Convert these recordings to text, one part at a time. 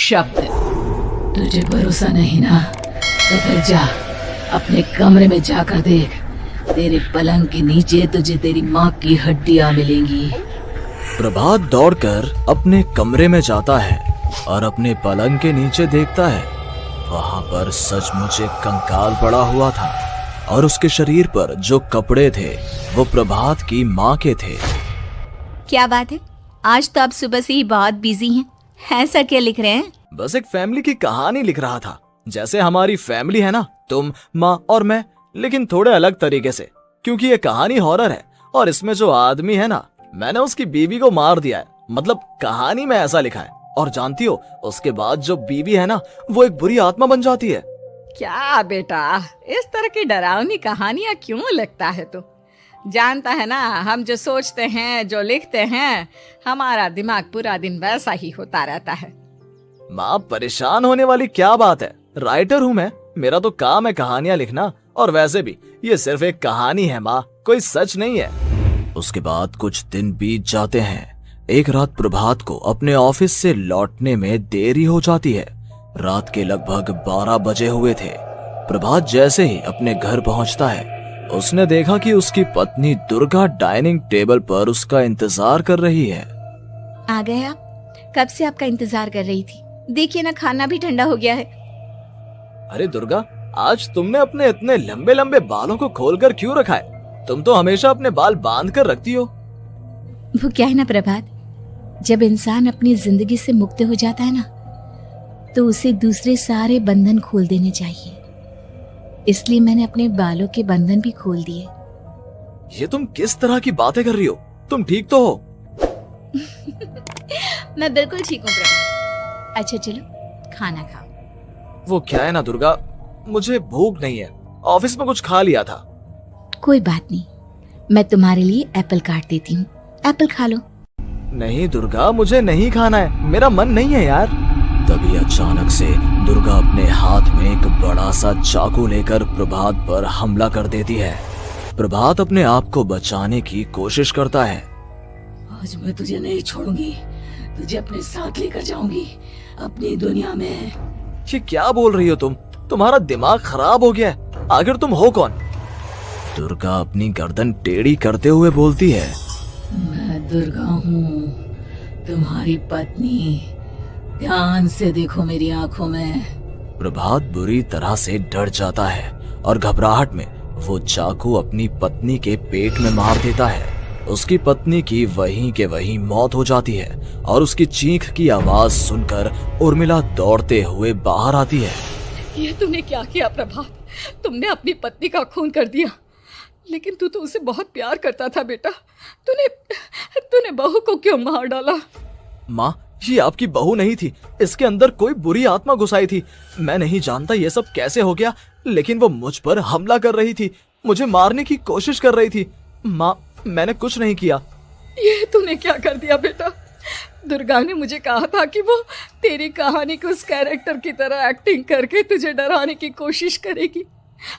शब्द। तुझे भरोसा नहीं ना, तो फिर जा अपने कमरे में जाकर देख। तेरे पलंग के नीचे तुझे तेरी माँ की हड्डियाँ मिलेंगी। प्रभात दौड़कर अपने कमरे में जाता है और अपने पलंग के नीचे देखता है। वहां पर सचमुच एक कंकाल पड़ा हुआ था और उसके शरीर पर जो कपड़े थे वो प्रभात की माँ के थे। क्या बात है, आज तो आप सुबह से ही बहुत बिजी हैं। ऐसा क्या लिख रहे हैं? बस एक फैमिली की कहानी लिख रहा था। जैसे हमारी फैमिली है ना, तुम, माँ और मैं, लेकिन थोड़े अलग तरीके से, क्योंकि ये कहानी हॉरर है और इसमें जो आदमी है ना, मैंने उसकी बीवी को मार दिया है। मतलब कहानी में ऐसा लिखा है। और जानती हो, उसके बाद जो बीवी है ना, वो एक बुरी आत्मा बन जाती है। क्या बेटा, इस तरह की डरावनी कहानियां क्यों लिखता है तू? जानता है ना, हम जो सोचते हैं, जो लिखते हैं, हमारा दिमाग पूरा दिन वैसा ही होता रहता है। माँ, परेशान होने वाली क्या बात है? राइटर हूँ मैं, मेरा तो काम है कहानियां लिखना। और वैसे भी ये सिर्फ एक कहानी है माँ, कोई सच नहीं है। उसके बाद कुछ दिन बीत जाते हैं। एक रात प्रभात को अपने ऑफिस से लौटने में देरी हो जाती है। रात के लगभग 12 बजे हुए थे। प्रभात जैसे ही अपने घर पहुंचता है, उसने देखा कि उसकी पत्नी दुर्गा डाइनिंग टेबल पर उसका इंतजार कर रही है। आ गए आप? कब से आपका इंतजार कर रही थी। देखिए ना, खाना भी ठंडा हो गया है। अरे दुर्गा, आज तुमने अपने इतने लंबे लंबे बालों को खोलकर क्यों रखा है? तुम तो हमेशा अपने बाल बांध कर रखती हो। वो क्या है ना प्रभात, जब इंसान अपनी जिंदगी से मुक्त हो जाता है ना, तो उसे दूसरे सारे बंधन खोल देने चाहिए। इसलिए मैंने अपने बालों के बंधन भी खोल दिए। ये तुम किस तरह की बातें कर रही हो? तुम ठीक तो हो? मैं बिल्कुल ठीक हूँ प्रभात। अच्छा चलो खाना खाओ। वो क्या है ना दुर्गा, मुझे भूख नहीं है। ऑफिस में कुछ खा लिया था। कोई बात नहीं, मैं तुम्हारे लिए एप्पल काट देती हूँ, एप्पल खा लो। नहीं दुर्गा, मुझे नहीं खाना है, मेरा मन नहीं है यार। तभी अचानक से दुर्गा अपने हाथ में एक बड़ा सा चाकू लेकर प्रभात पर हमला कर देती है। प्रभात अपने आप को बचाने की कोशिश करता है। आज मैं तुझे नहीं छोड़ूंगी, तुझे अपने साथ लेकर जाऊंगी अपनी दुनिया में। ये क्या बोल रही हो तुम? तुम्हारा दिमाग खराब हो गया है। आखिर तुम हो कौन? दुर्गा अपनी गर्दन टेढ़ी करते हुए बोलती है। मैं दुर्गा हूँ, तुम्हारी पत्नी। ध्यान से देखो मेरी आंखों में। प्रभात बुरी तरह से डर जाता है और घबराहट में वो चाकू अपनी पत्नी के पेट में मार देता है। उसकी पत्नी की वहीं के वहीं मौत हो जाती है और उसकी चीख की आवाज सुनकर उर्मिला दौड़ते हुए बाहर आती है। ये तूने क्या किया प्रभात? तुमने अपनी पत्नी का खून कर दिया। लेकिन तू तो उसे बहुत प्यार करता था बेटा। तूने बहू को क्यों मार डाला? माँ, ये आपकी बहू नहीं थी, इसके अंदर कोई बुरी आत्मा घुसाई थी। मैं नहीं जानता ये सब कैसे हो गया, लेकिन वो मुझ पर हमला कर रही थी, मुझे मारने की कोशिश कर रही थी। माँ, मैंने कुछ नहीं किया। ये तूने क्या कर दिया बेटा? दुर्गा ने मुझे कहा था कि वो तेरी कहानी के उस कैरेक्टर की तरह एक्टिंग करके तुझे डराने की कोशिश करेगी।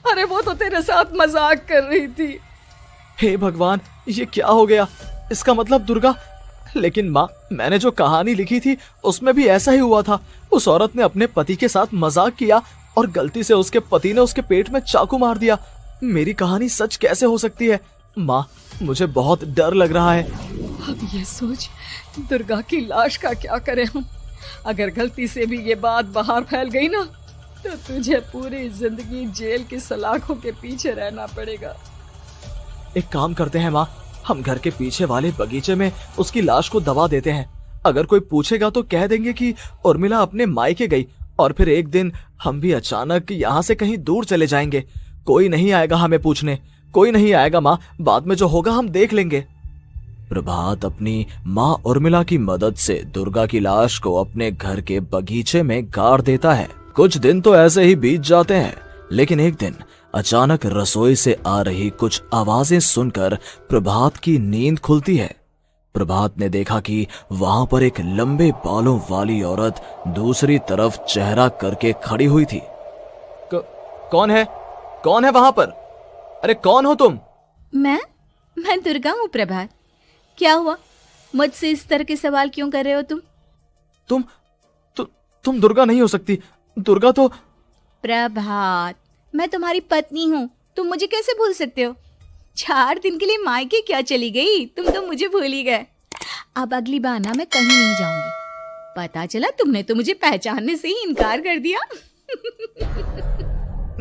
अरे वो तो तेरे साथ मजाक कर रही थी। हे भगवान, ये क्या हो गया? इसका मतलब दुर्गा। लेकिन माँ, मैंने जो कहानी लिखी थी उसमें भी ऐसा ही हुआ था। उस औरत ने अपने पति के साथ मजाक किया और गलती से उसके पति ने उसके पेट में चाकू मार दिया। मेरी कहानी सच कैसे हो सकती है? माँ, मुझे बहुत डर लग रहा है। अब ये सोच, दुर्गा की लाश का क्या करें हम? अगर गलती से भी ये बात बाहर फैल गई ना, तो तुझे पूरी जिंदगी जेल की सलाखों के पीछे रहना पड़ेगा। एक काम करते हैं माँ, हम घर के पीछे वाले बगीचे में उसकी लाश को दबा देते हैं। अगर कोई पूछेगा तो कह देंगे कि उर्मिला अपने मायके गई और फिर एक दिन हम भी अचानक यहाँ से कहीं दूर चले जाएंगे। कोई नहीं आएगा हमें पूछने, कोई नहीं आएगा माँ, बाद में जो होगा हम देख लेंगे। प्रभात अपनी माँ उर्मिला की मदद से दुर्गा की लाश को अपने घर के बगीचे में गाड़ देता है। कुछ दिन तो ऐसे ही बीत जाते हैं, लेकिन एक दिन अचानक रसोई से आ रही कुछ आवाजें सुनकर प्रभात की नींद खुलती है। प्रभात ने देखा कि वहां पर एक लंबे बालों वाली औरत दूसरी तरफ चेहरा करके खड़ी हुई थी। कौन है? कौन है वहां पर? अरे कौन हो तुम? मैं दुर्गा हूँ प्रभात। क्या हुआ? मुझसे इस तरह के सवाल क्यों कर रहे हो तुम? तुम दुर्गा नहीं हो सकती। दुर्गा तो प्रभात, मैं तुम्हारी पत्नी हूँ, तुम मुझे कैसे भूल सकते हो? 4 दिन के लिए मायके क्या चली गई, तुम तो मुझे भूल ही गए। अब अगली बार ना मैं कहीं नहीं जाऊंगी। पता चला तुमने तो मुझे पहचानने से ही इनकार कर दिया।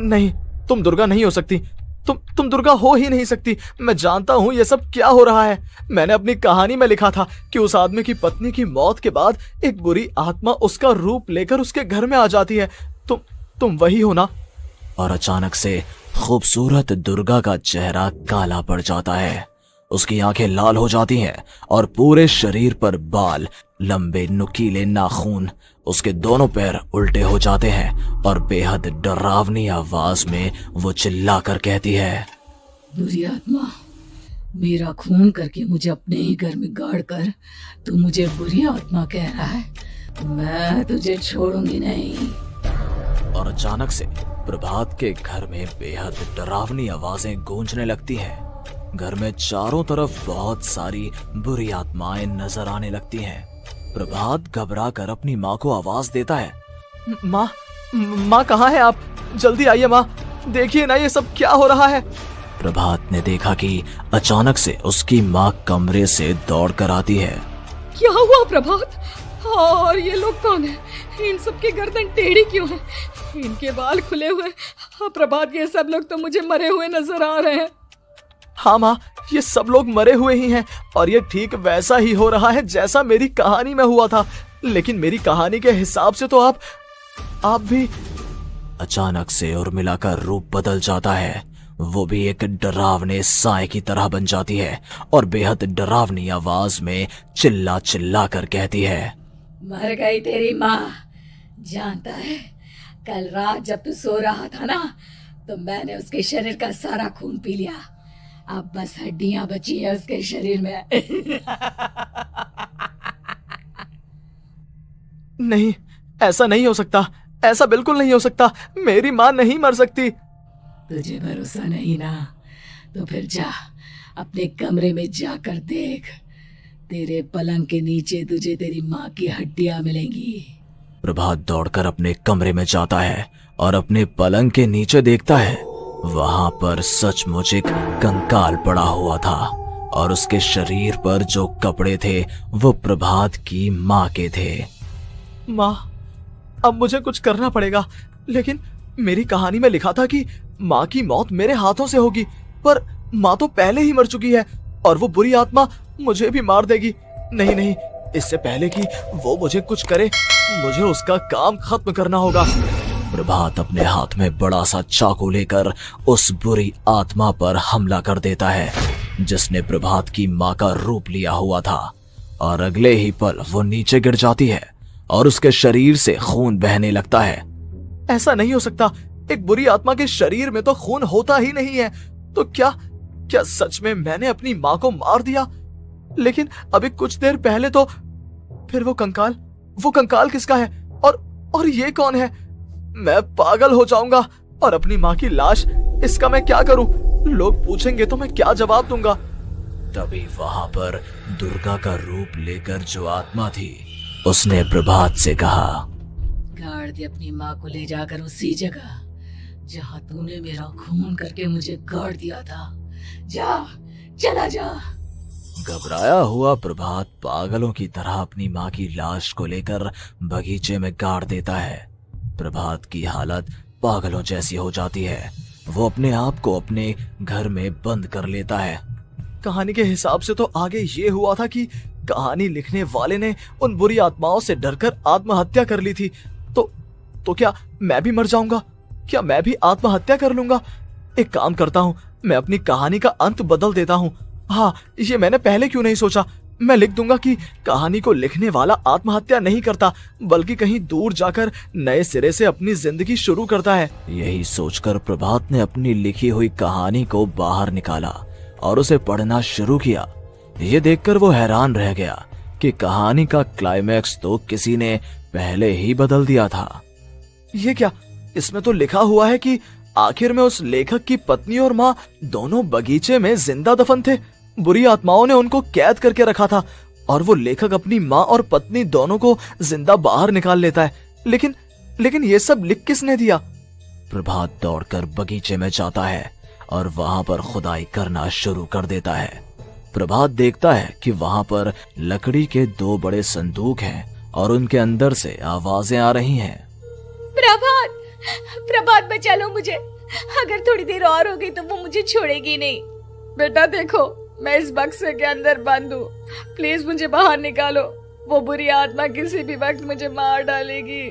नहीं, तुम दुर्गा नहीं हो सकती। तुम दुर्गा हो ही नहीं सकती। मैं जानता हूँ ये सब क्या हो रहा है। मैंने अपनी कहानी में लिखा था कि उस आदमी की पत्नी की मौत के बाद एक बुरी आत्मा उसका रूप लेकर उसके घर में आ जाती है। तुम वही हो ना? और अचानक से खूबसूरत दुर्गा का चेहरा काला पड़ जाता है। उसकी आंखें लाल हो जाती हैं और पूरे शरीर पर बाल, लंबे नुकीले नाखून, उसके दोनों पैर उल्टे हो जाते हैं और बेहद डरावनी आवाज में वो चिल्लाकर कहती है, बुरी आत्मा, मेरा खून करके मुझे अपने ही घर में गाड़ कर तू मुझे बुरी आत्मा कह रहा है? मैं तुझे छोड़ूंगी नहीं। और अचानक से प्रभात के घर में बेहद डरावनी आवाजें गूंजने लगती हैं। घर में चारों तरफ बहुत सारी बुरी आत्माएं नजर आने लगती हैं। प्रभात घबरा कर अपनी माँ को आवाज देता है, माँ कहाँ है आप? जल्दी आइए माँ, देखिए ना ये सब क्या हो रहा है। प्रभात ने देखा कि अचानक से उसकी माँ कमरे से दौड़ कर आती है। क्या हुआ प्रभात? और ये लोग कौन है? इन सब की गर्दन टेढ़ी क्यों है? इनके बाल खुले हुए। प्रभात, ये सब लोग तो मुझे मरे हुए नजर आ रहे हैं। हाँ माँ, ये सब लोग मरे हुए ही हैं और ये ठीक वैसा ही हो रहा है जैसा मेरी कहानी में हुआ था। लेकिन मेरी कहानी के हिसाब से तो आप भी। अचानक से उर्मिला का रूप बदल जाता है। वो भी एक डरावने साए की तरह बन जाती है और बेहद डरावनी आवाज में चिल्ला चिल्ला कर कहती है, मर गई तेरी माँ। जानता है, कल रात जब तू सो रहा था ना, तो मैंने उसके शरीर का सारा खून पी लिया। अब बस हड्डियां बची है उसके शरीर में। नहीं, ऐसा नहीं हो सकता। ऐसा बिल्कुल नहीं हो सकता। मेरी माँ नहीं मर सकती। तुझे भरोसा नहीं ना? तो फिर जा, अपने कमरे में जाकर देख। तेरे पलंग के नीचे तुझे तेरी माँ की हड्डियां मिलेंगी। प्रभात दौड़कर अपने कमरे में जाता है और अपने पलंग के नीचे देखता है। वहां पर सचमुच एक कंकाल पड़ा हुआ था और उसके शरीर पर जो कपड़े थे वो प्रभात की माँ के थे। माँ, अब मुझे कुछ करना पड़ेगा। लेकिन मेरी कहानी में लिखा था कि माँ की मौत मेरे हाथों से होगी, पर माँ तो पहले ही मर चुकी है और वो बुरी आत्मा मुझे भी मार देगी। नहीं, इससे पहले कि वो मुझे कुछ करे, मुझे उसका काम खत्म करना होगा। प्रभात अपने हाथ में बड़ा सा चाकू लेकर उस बुरी आत्मा पर हमला कर देता है जिसने प्रभात की माँ का रूप लिया हुआ था, और अगले ही पल वो नीचे गिर जाती है और उसके शरीर से खून बहने लगता है। ऐसा नहीं हो सकता। एक बुरी आत्मा के शरीर में तो खून होता ही नहीं है। तो क्या सच में मैंने अपनी माँ को मार दिया? लेकिन अभी कुछ देर पहले तो फिर वो कंकाल किसका है? और ये कौन है? मैं पागल हो जाऊंगा। और अपनी माँ की लाश, इसका मैं क्या करूं? लोग पूछेंगे तो मैं क्या जवाब दूंगा? तभी वहां पर दुर्गा का रूप लेकर जो आत्मा थी उसने प्रभात से कहा, गाड़ दे अपनी माँ को ले जाकर उसी जगह जहाँ तूने मेरा खून करके मुझे गाड़ दिया था। चला जा। घबराया हुआ प्रभात पागलों की तरह अपनी माँ की लाश को लेकर बगीचे में गाड़ देता है। प्रभात की हालत पागलों जैसी हो जाती है। वो अपने आप को अपने घर में बंद कर लेता है। कहानी के हिसाब से तो आगे ये हुआ था कि कहानी लिखने वाले ने उन बुरी आत्माओं से डरकर आत्महत्या कर ली थी। तो क्या मैं भी मर जाऊंगा? क्या मैं भी आत्महत्या कर लूंगा? एक काम करता हूँ, मैं अपनी कहानी का अंत बदल देता हूँ। हाँ, ये मैंने पहले क्यों नहीं सोचा। मैं लिख दूंगा कि कहानी को लिखने वाला आत्महत्या नहीं करता, बल्कि कहीं दूर जाकर नए सिरे से अपनी जिंदगी शुरू करता है। यही सोचकर प्रभात ने अपनी लिखी हुई कहानी को बाहर निकाला और उसे पढ़ना शुरू किया। ये देखकर वो हैरान रह गया कि कहानी का क्लाइमैक्स तो किसी ने पहले ही बदल दिया था। ये क्या? इसमें तो लिखा हुआ है कि आखिर में उस लेखक की पत्नी और माँ दोनों बगीचे में जिंदा दफन थे। बुरी आत्माओं ने उनको कैद करके रखा था और वो लेखक अपनी माँ और पत्नी दोनों को जिंदा बाहर निकाल लेता है। लेकिन लेकिन ये सब लिख किसने दिया? प्रभात दौड़कर बगीचे में जाता है और वहां पर खुदाई करना शुरू कर देता है। प्रभात देखता है कि वहां पर लकड़ी के 2 बड़े संदूक हैं और उनके अंदर से आवाजें आ रही हैं। प्रभात, प्रभात बचा लो मुझे, अगर थोड़ी देर और हो गई तो वो मुझे छोड़ेगी नहीं। बेटा देखो, मैं इस बक्से के अंदर बंद हूँ, प्लीज मुझे बाहर निकालो, वो बुरी आत्मा किसी भी वक्त मुझे मार डालेगी।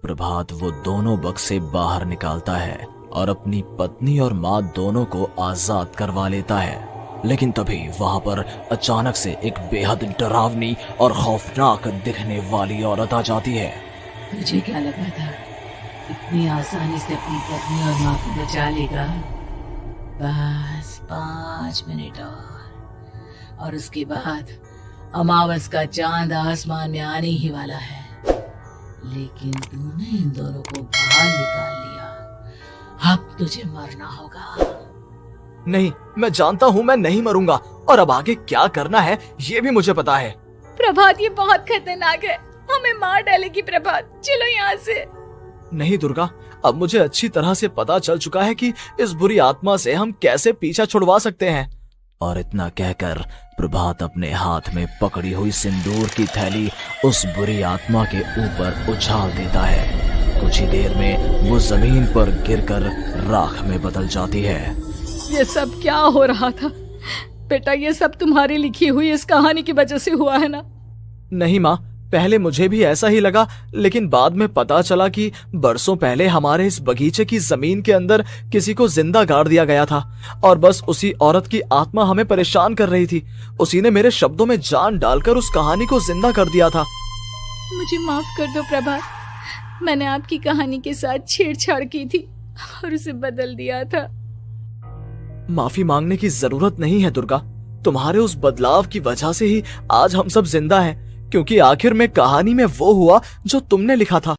प्रभात वो दोनों बक्से बाहर निकालता है और अपनी पत्नी और माँ दोनों को आजाद करवा लेता है। लेकिन तभी वहां पर अचानक से एक बेहद डरावनी और खौफनाक दिखने वाली औरत आ जाती है। मुझे क्या लगा था इतनी आसानी से अपनी पत्नी और माँ को बचा लेगा? बस 5 मिनट और उसके बाद अमावस का चांद आसमान में आने ही वाला है। लेकिन तूने इन दोनों को बाहर निकाल लिया, अब तुझे मरना होगा। नहीं, मैं जानता हूँ मैं नहीं मरूंगा, और अब आगे क्या करना है ये भी मुझे पता है। प्रभात, ये बहुत खतरनाक है, हमें मार डालेगी प्रभात, चलो यहाँ से। नहीं दुर्गा, अब मुझे अच्छी तरह से पता चल चुका है कि इस बुरी आत्मा से हम कैसे पीछा छुड़वा सकते हैं। और इतना कहकर प्रभात अपने हाथ में पकड़ी हुई सिंदूर की थैली उस बुरी आत्मा के ऊपर उछाल देता है। कुछ ही देर में वो जमीन पर गिरकर राख में बदल जाती है। ये सब क्या हो रहा था बेटा? ये सब तुम्हारी लिखी हुई इस कहानी की वजह से हुआ है ना? नहीं माँ, पहले मुझे भी ऐसा ही लगा, लेकिन बाद में पता चला कि बरसों पहले हमारे इस बगीचे की जमीन के अंदर किसी को जिंदा गाड़ दिया गया था और बस उसी औरत की आत्मा हमें परेशान कर रही थी। उसी ने मेरे शब्दों में जान डालकर उस कहानी को जिंदा कर दिया था। मुझे माफ कर दो प्रभात, मैंने आपकी कहानी के साथ छेड़छाड़ की थी और उसे बदल दिया था। माफी मांगने की जरूरत नहीं है दुर्गा, तुम्हारे उस बदलाव की वजह से ही आज हम सब जिंदा हैं, क्योंकि आखिर में कहानी में वो हुआ जो तुमने लिखा था।